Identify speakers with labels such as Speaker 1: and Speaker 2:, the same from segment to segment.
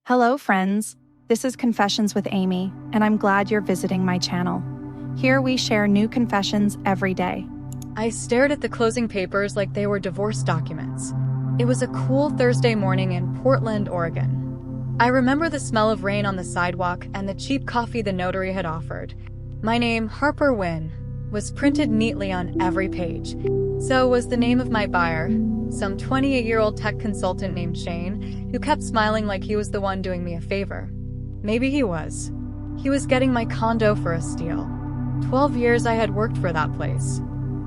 Speaker 1: Hello, friends. This is Confessions with Amy, and I'm glad you're visiting my channel. Here we share new confessions every day.
Speaker 2: I stared at the closing papers like they were divorce documents. It was a cool Thursday morning in Portland, Oregon. I remember the smell of rain on the sidewalk and the cheap coffee the notary had offered. My name, Harper Wynn, was printed neatly on every page. So was the name of my buyer, some 28-year-old tech consultant named Shane, who kept smiling like he was the one doing me a favor. Maybe he was. He was getting my condo for a steal. 12 years I had worked for that place.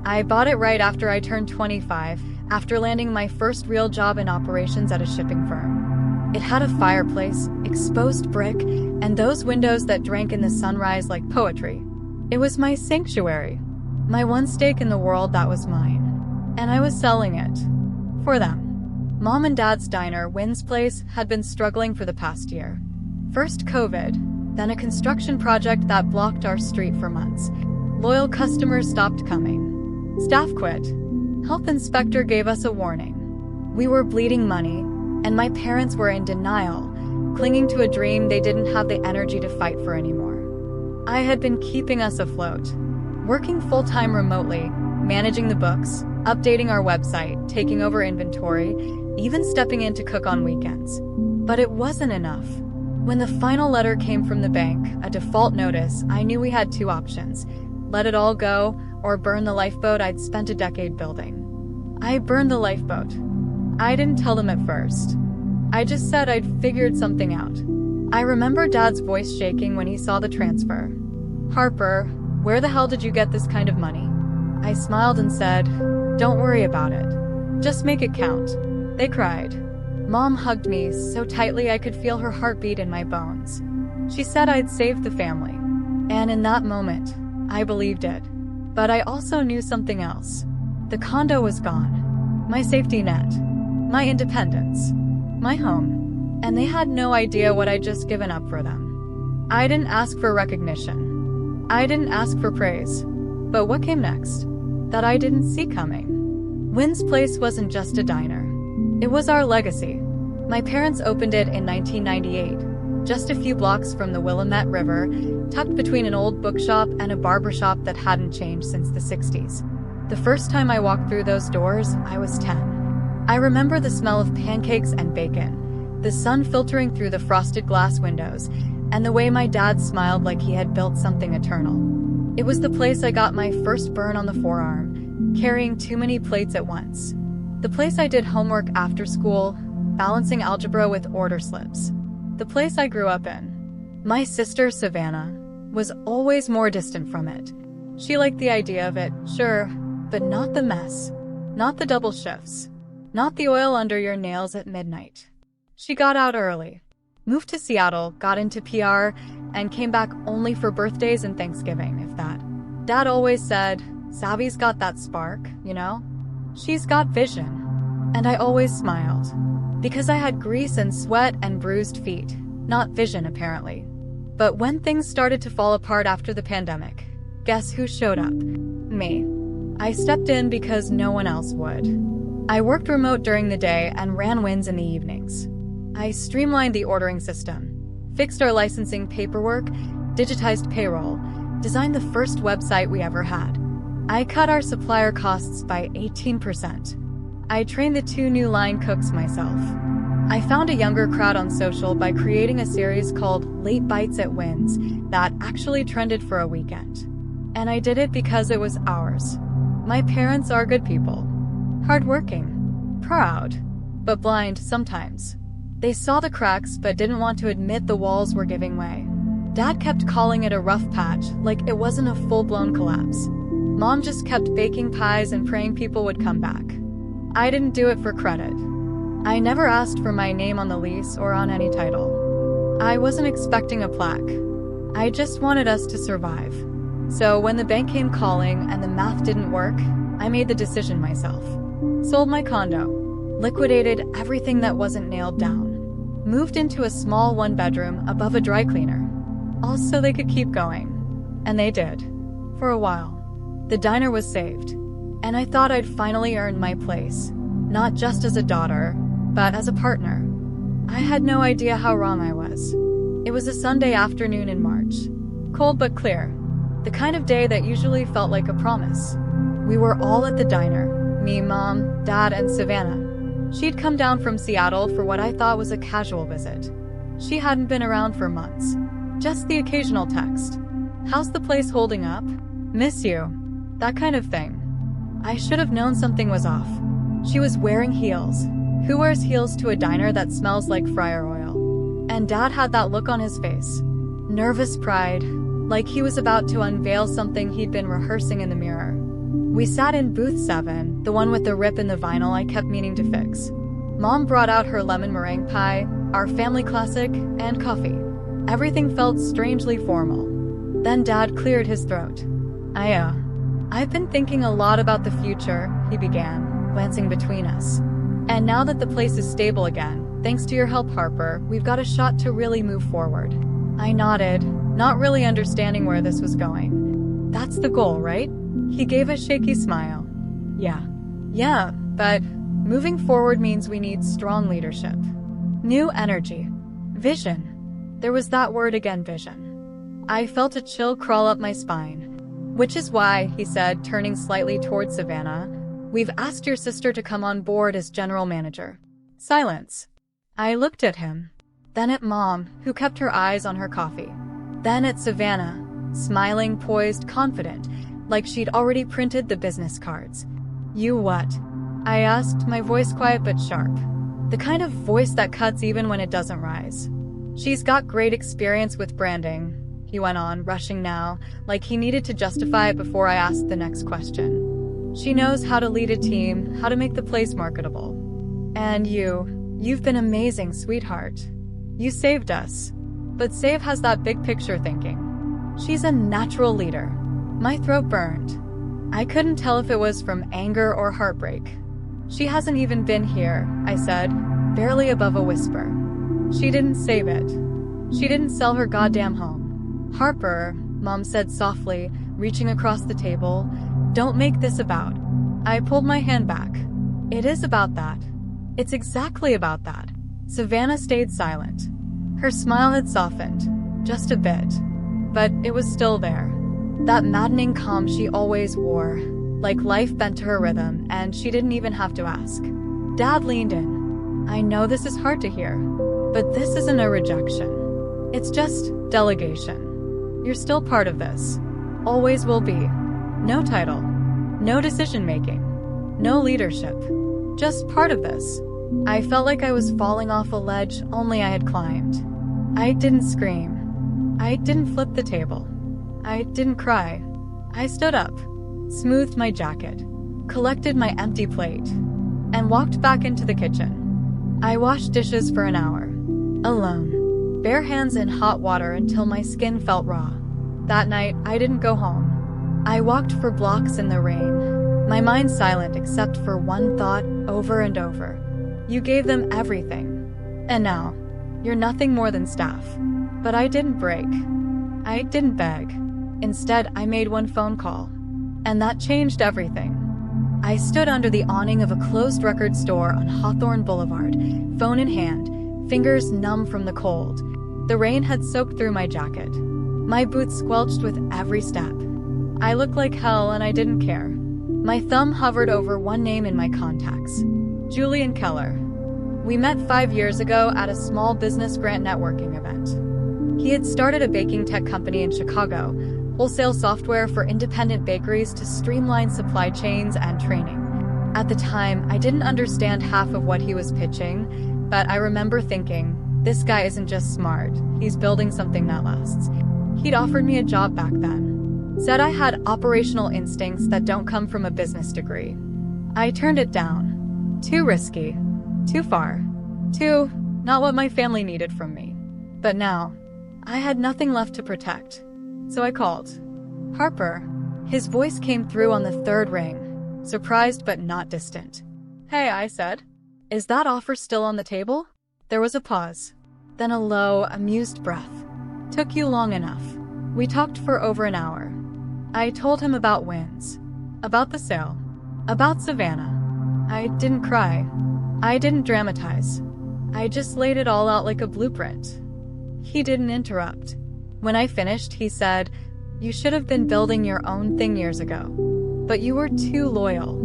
Speaker 2: I bought it right after I turned 25, after landing my first real job in operations at a shipping firm. It had a fireplace, exposed brick, and those windows that drank in the sunrise like poetry. It was my sanctuary, my one stake in the world that was mine. And I was selling it. For them. Mom and Dad's diner, Wynn's Place, had been struggling for the past year. First COVID, then a construction project that blocked our street for months. Loyal customers stopped coming. Staff quit. Health inspector gave us a warning. We were bleeding money, and my parents were in denial, clinging to a dream they didn't have the energy to fight for anymore. I had been keeping us afloat, working full-time remotely, managing the books, updating our website, taking over inventory, even stepping in to cook on weekends. But it wasn't enough. When the final letter came from the bank, a default notice, I knew we had two options: let it all go, or burn the lifeboat I'd spent a decade building. I burned the lifeboat. I didn't tell them at first. I just said I'd figured something out. I remember Dad's voice shaking when he saw the transfer. "Harper, where the hell did you get this kind of money?" I smiled and said, "Don't worry about it. Just make it count." They cried. Mom hugged me so tightly I could feel her heartbeat in my bones. She said I'd saved the family. And in that moment, I believed it. But I also knew something else. The condo was gone. My safety net. My independence. My home. And they had no idea what I'd just given up for them. I didn't ask for recognition. I didn't ask for praise. But what came next? That I didn't see coming. Wynn's Place wasn't just a diner. It was our legacy. My parents opened it in 1998, just a few blocks from the Willamette River, tucked between an old bookshop and a barbershop that hadn't changed since the 60s. The first time I walked through those doors, I was 10. I remember the smell of pancakes and bacon, the sun filtering through the frosted glass windows, and the way my dad smiled like he had built something eternal. It was the place I got my first burn on the forearm, carrying too many plates at once. The place I did homework after school, balancing algebra with order slips. The place I grew up in. My sister, Savannah, was always more distant from it. She liked the idea of it, sure, but not the mess. Not the double shifts. Not the oil under your nails at midnight. She got out early, moved to Seattle, got into PR, and came back only for birthdays and Thanksgiving, if that. Dad always said, "Savvy's got that spark, you know? She's got vision." And I always smiled. Because I had grease and sweat and bruised feet, not vision apparently. But when things started to fall apart after the pandemic, guess who showed up? Me. I stepped in because no one else would. I worked remote during the day and ran Wynn's in the evenings. I streamlined the ordering system, fixed our licensing paperwork, digitized payroll, designed the first website we ever had. I cut our supplier costs by 18%. I trained the 2 new line cooks myself. I found a younger crowd on social by creating a series called Late Bites at Wynn's that actually trended for a weekend. And I did it because it was ours. My parents are good people. Hardworking. Proud. But blind sometimes. They saw the cracks but didn't want to admit the walls were giving way. Dad kept calling it a rough patch, like it wasn't a full-blown collapse. Mom just kept baking pies and praying people would come back. I didn't do it for credit. I never asked for my name on the lease or on any title. I wasn't expecting a plaque. I just wanted us to survive. So when the bank came calling and the math didn't work, I made the decision myself. Sold my condo. Liquidated everything that wasn't nailed down. Moved into a small 1-bedroom above a dry cleaner. All so they could keep going. And they did. For a while. The diner was saved. And I thought I'd finally earned my place. Not just as a daughter, but as a partner. I had no idea how wrong I was. It was a Sunday afternoon in March. Cold but clear. The kind of day that usually felt like a promise. We were all at the diner. Me, Mom, Dad, and Savannah. She'd come down from Seattle for what I thought was a casual visit. She hadn't been around for months. Just the occasional text. How's the place holding up? Miss you. That kind of thing. I should have known something was off. She was wearing heels. Who wears heels to a diner that smells like fryer oil? And Dad had that look on his face. Nervous pride, like he was about to unveil something he'd been rehearsing in the mirror. We sat in booth 7, the one with the rip in the vinyl I kept meaning to fix. Mom brought out her lemon meringue pie, our family classic, and coffee. Everything felt strangely formal. Then Dad cleared his throat. I've been thinking a lot about the future, he began, glancing between us. And now that the place is stable again, thanks to your help, Harper, we've got a shot to really move forward. I nodded, not really understanding where this was going. That's the goal, right? He gave a shaky smile. Yeah, but moving forward means we need strong leadership. New energy. Vision. There was that word again, vision. I felt a chill crawl up my spine. Which is why, he said, turning slightly toward Savannah, we've asked your sister to come on board as general manager. Silence. I looked at him. Then at Mom, who kept her eyes on her coffee. Then at Savannah, smiling, poised, confident, like she'd already printed the business cards. You what? I asked, my voice quiet but sharp. The kind of voice that cuts even when it doesn't rise. She's got great experience with branding, he went on, rushing now, like he needed to justify it before I asked the next question. She knows how to lead a team, how to make the place marketable. And you've been amazing, sweetheart. You saved us. But Save has that big picture thinking. She's a natural leader. My throat burned. I couldn't tell if it was from anger or heartbreak. She hasn't even been here, I said, barely above a whisper. She didn't save it. She didn't sell her goddamn home. Harper, Mom said softly, reaching across the table, don't make this about. I pulled my hand back. It is about that. It's exactly about that. Savannah stayed silent. Her smile had softened, just a bit, but it was still there. That maddening calm she always wore, like life bent to her rhythm, and she didn't even have to ask. Dad leaned in. I know this is hard to hear, but this isn't a rejection. It's just delegation. You're still part of this. Always will be. No title. No decision-making. No leadership. Just part of this. I felt like I was falling off a ledge only I had climbed. I didn't scream. I didn't flip the table. I didn't cry. I stood up, smoothed my jacket, collected my empty plate, and walked back into the kitchen. I washed dishes for an hour. Alone. Bare hands in hot water until my skin felt raw. That night, I didn't go home. I walked for blocks in the rain, my mind silent except for one thought over and over. You gave them everything. And now, you're nothing more than staff. But I didn't break. I didn't beg. Instead, I made one phone call. And that changed everything. I stood under the awning of a closed record store on Hawthorne Boulevard, phone in hand, fingers numb from the cold. The rain had soaked through my jacket. My boots squelched with every step. I looked like hell and I didn't care. My thumb hovered over one name in my contacts. Julian Keller. We met 5 years ago at a small business grant networking event. He had started a baking tech company in Chicago, wholesale software for independent bakeries to streamline supply chains and training. At the time, I didn't understand half of what he was pitching, but I remember thinking, this guy isn't just smart, he's building something that lasts. He'd offered me a job back then. Said I had operational instincts that don't come from a business degree. I turned it down. Too risky. Too far. Not what my family needed from me. But now, I had nothing left to protect. So I called. Harper. His voice came through on the third ring, surprised but not distant. Hey, I said. Is that offer still on the table? There was a pause. Then a low, amused breath. Took you long enough. We talked for over an hour. I told him about wins. About the sale. About Savannah. I didn't cry. I didn't dramatize. I just laid it all out like a blueprint. He didn't interrupt. When I finished, he said, "You should have been building your own thing years ago. But you were too loyal."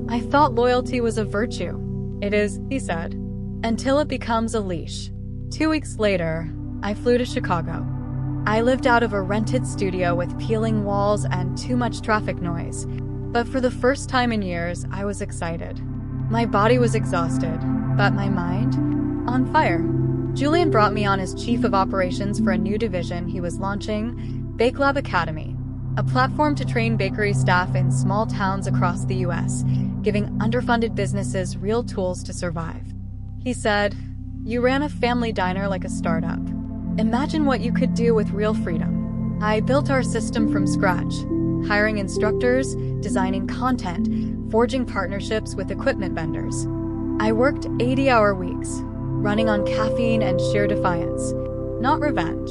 Speaker 2: I thought loyalty was a virtue. "It is," he said, "until it becomes a leash." 2 weeks later, I flew to Chicago. I lived out of a rented studio with peeling walls and too much traffic noise. But for the first time in years, I was excited. My body was exhausted, but my mind, on fire. Julian brought me on as chief of operations for a new division he was launching, Bakelab Academy, a platform to train bakery staff in small towns across the US, giving underfunded businesses real tools to survive. He said, "You ran a family diner like a startup. Imagine what you could do with real freedom." I built our system from scratch, hiring instructors, designing content, forging partnerships with equipment vendors. I worked 80-hour weeks, running on caffeine and sheer defiance. Not revenge,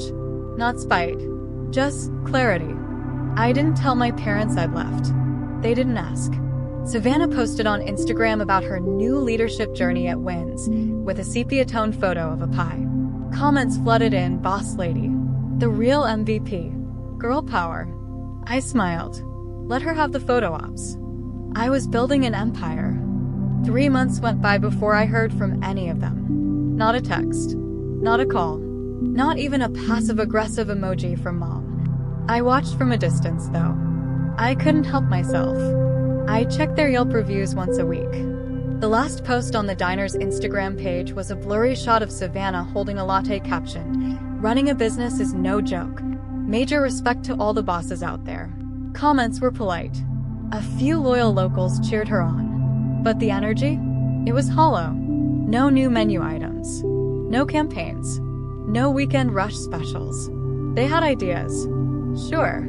Speaker 2: not spite, just clarity. I didn't tell my parents I'd left. They didn't ask. Savannah posted on Instagram about her new leadership journey at Wins, with a sepia-toned photo of a pie. Comments flooded in, "Boss lady, the real MVP, girl power." I smiled. Let her have the photo ops. I was building an empire. 3 months went by before I heard from any of them. Not a text, not a call, not even a passive-aggressive emoji from mom. I watched from a distance, though. I couldn't help myself. I checked their Yelp reviews once a week. The last post on the diner's Instagram page was a blurry shot of Savannah holding a latte captioned, "Running a business is no joke. Major respect to all the bosses out there." Comments were polite. A few loyal locals cheered her on. But the energy? It was hollow. No new menu items. No campaigns. No weekend rush specials. They had ideas. Sure,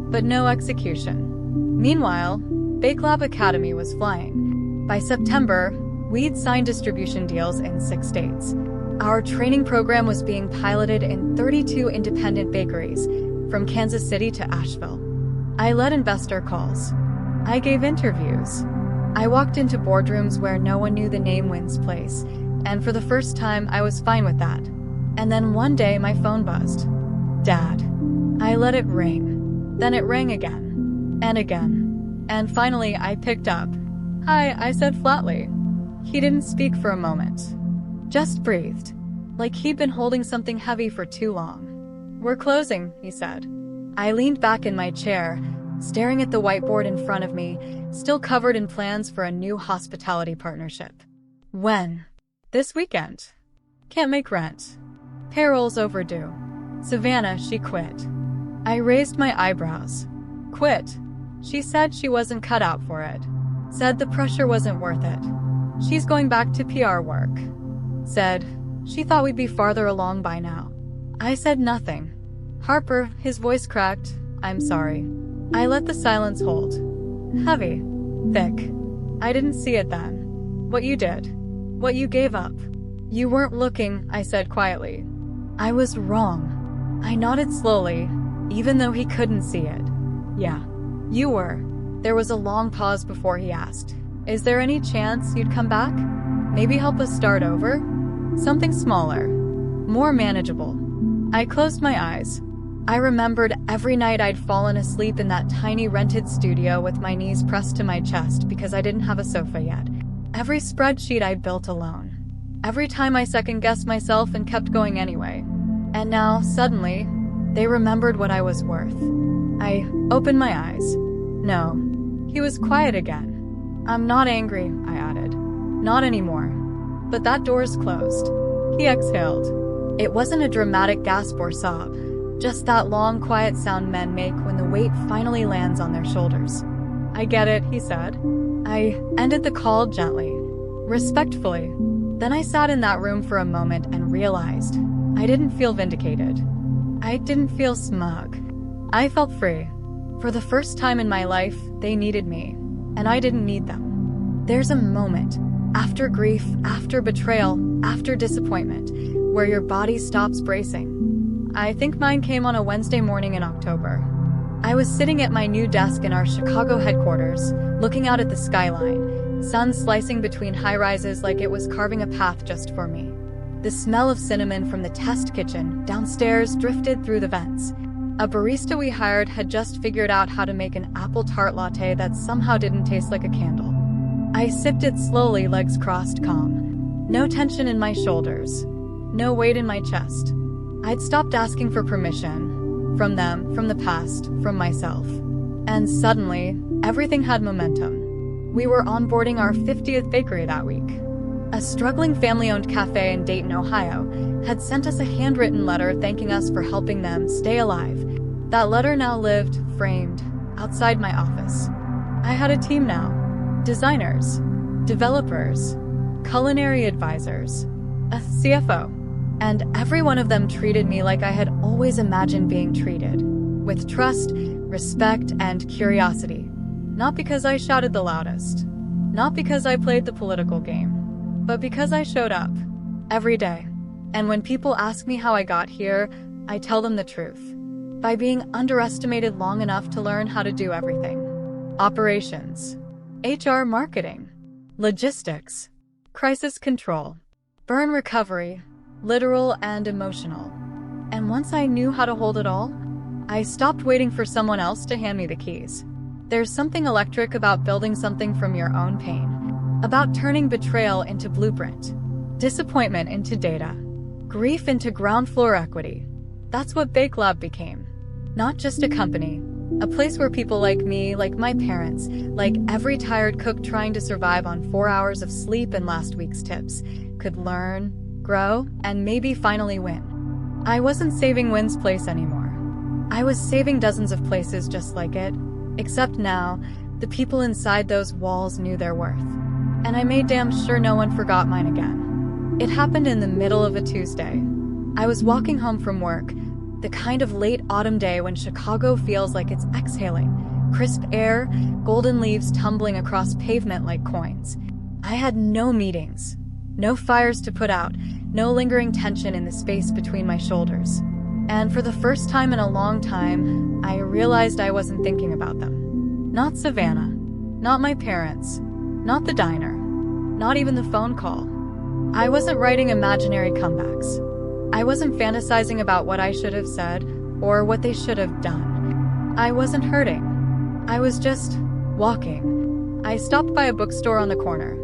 Speaker 2: but no execution. Meanwhile, Bakelab Academy was flying. By September, we'd signed distribution deals in 6 states. Our training program was being piloted in 32 independent bakeries, from Kansas City to Asheville. I led investor calls. I gave interviews. I walked into boardrooms where no one knew the name Wins Place, and for the first time, I was fine with that. And then one day, my phone buzzed. Dad. I let it ring. Then it rang again. And again. And finally, I picked up. "Hi," I said flatly. He didn't speak for a moment. Just breathed. Like he'd been holding something heavy for too long. "We're closing," he said. I leaned back in my chair, staring at the whiteboard in front of me, still covered in plans for a new hospitality partnership. "When?" "This weekend." "Can't make rent." "Payroll's overdue." "Savannah, she quit." I raised my eyebrows. "Quit?" She said she wasn't cut out for it. Said the pressure wasn't worth it. She's going back to PR work. Said she thought we'd be farther along by now. I said nothing. "Harper," his voice cracked, "I'm sorry." I let the silence hold. Heavy. Thick. I didn't see it then. "What you did. What you gave up. You weren't looking," I said quietly. I was wrong. I nodded slowly, even though he couldn't see it. "Yeah. You were." There was a long pause before he asked, "Is there any chance you'd come back? Maybe help us start over? Something smaller. More manageable." I closed my eyes. I remembered every night I'd fallen asleep in that tiny rented studio with my knees pressed to my chest because I didn't have a sofa yet. Every spreadsheet I'd built alone. Every time I second-guessed myself and kept going anyway. And now, suddenly, they remembered what I was worth. I opened my eyes. No. He was quiet again. "I'm not angry," I added. "Not anymore. But that door's closed." He exhaled. It wasn't a dramatic gasp or sob, just that long, quiet sound men make when the weight finally lands on their shoulders. "I get it," he said. I ended the call gently, respectfully. Then I sat in that room for a moment and realized I didn't feel vindicated. I didn't feel smug. I felt free. For the first time in my life, they needed me, and I didn't need them. There's a moment, after grief, after betrayal, after disappointment, where your body stops bracing. I think mine came on a Wednesday morning in October. I was sitting at my new desk in our Chicago headquarters, looking out at the skyline, sun slicing between high-rises like it was carving a path just for me. The smell of cinnamon from the test kitchen downstairs drifted through the vents. A barista we hired had just figured out how to make an apple tart latte that somehow didn't taste like a candle. I sipped it slowly, legs crossed, calm. No tension in my shoulders. No weight in my chest. I'd stopped asking for permission. From them, from the past, from myself. And suddenly, everything had momentum. We were onboarding our 50th bakery that week. A struggling family-owned cafe in Dayton, Ohio, had sent us a handwritten letter thanking us for helping them stay alive. That letter now lived, framed, outside my office. I had a team now. Designers, developers, culinary advisors, a CFO. And every one of them treated me like I had always imagined being treated. With trust, respect, and curiosity. Not because I shouted the loudest. Not because I played the political game. But because I showed up. Every day. And when people ask me how I got here, I tell them the truth. By being underestimated long enough to learn how to do everything. Operations. HR marketing. Logistics. Crisis control. Burn recovery. Literal and emotional. And once I knew how to hold it all, I stopped waiting for someone else to hand me the keys. There's something electric about building something from your own pain. About turning betrayal into blueprint, disappointment into data, grief into ground floor equity. That's what Bake Lab became. Not just a company, a place where people like me, like my parents, like every tired cook trying to survive on 4 hours of sleep and last week's tips, could learn, grow, and maybe finally win. I wasn't saving Wynn's place anymore. I was saving dozens of places just like it, except now, the people inside those walls knew their worth. And I made damn sure no one forgot mine again. It happened in the middle of a Tuesday. I was walking home from work, the kind of late autumn day when Chicago feels like it's exhaling. Crisp air, golden leaves tumbling across pavement like coins. I had no meetings, no fires to put out, no lingering tension in the space between my shoulders. And for the first time in a long time, I realized I wasn't thinking about them. Not Savannah, not my parents, not the diner, not even the phone call. I wasn't writing imaginary comebacks. I wasn't fantasizing about what I should have said or what they should have done. I wasn't hurting. I was just walking. I stopped by a bookstore on the corner,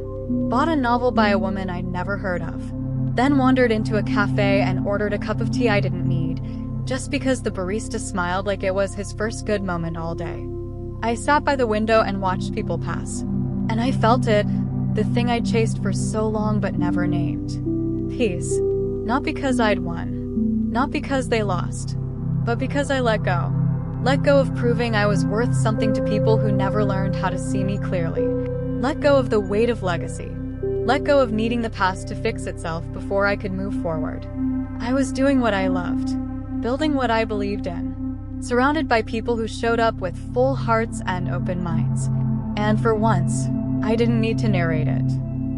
Speaker 2: bought a novel by a woman I'd never heard of, then wandered into a cafe and ordered a cup of tea I didn't need, just because the barista smiled like it was his first good moment all day. I sat by the window and watched people pass. And I felt it, the thing I'd chased for so long but never named. Peace. Not because I'd won. Not because they lost. But because I let go. Let go of proving I was worth something to people who never learned how to see me clearly. Let go of the weight of legacy. Let go of needing the past to fix itself before I could move forward. I was doing what I loved. Building what I believed in. Surrounded by people who showed up with full hearts and open minds. And for once, I didn't need to narrate it.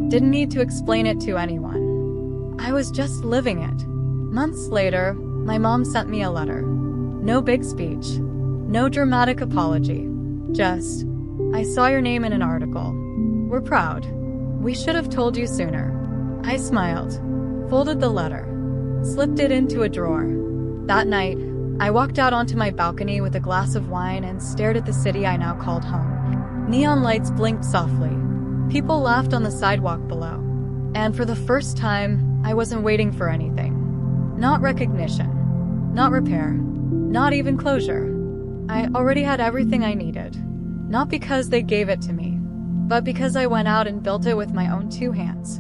Speaker 2: Didn't need to explain it to anyone. I was just living it. Months later, my mom sent me a letter. No big speech. No dramatic apology. Just, I saw your name in an article. We're proud. We should have told you sooner. I smiled, folded the letter, slipped it into a drawer. That night, I walked out onto my balcony with a glass of wine and stared at the city I now called home. Neon lights blinked softly. People laughed on the sidewalk below. And for the first time, I wasn't waiting for anything. Not recognition. Not repair. Not even closure. I already had everything I needed. Not because they gave it to me, but because I went out and built it with my own 2 hands.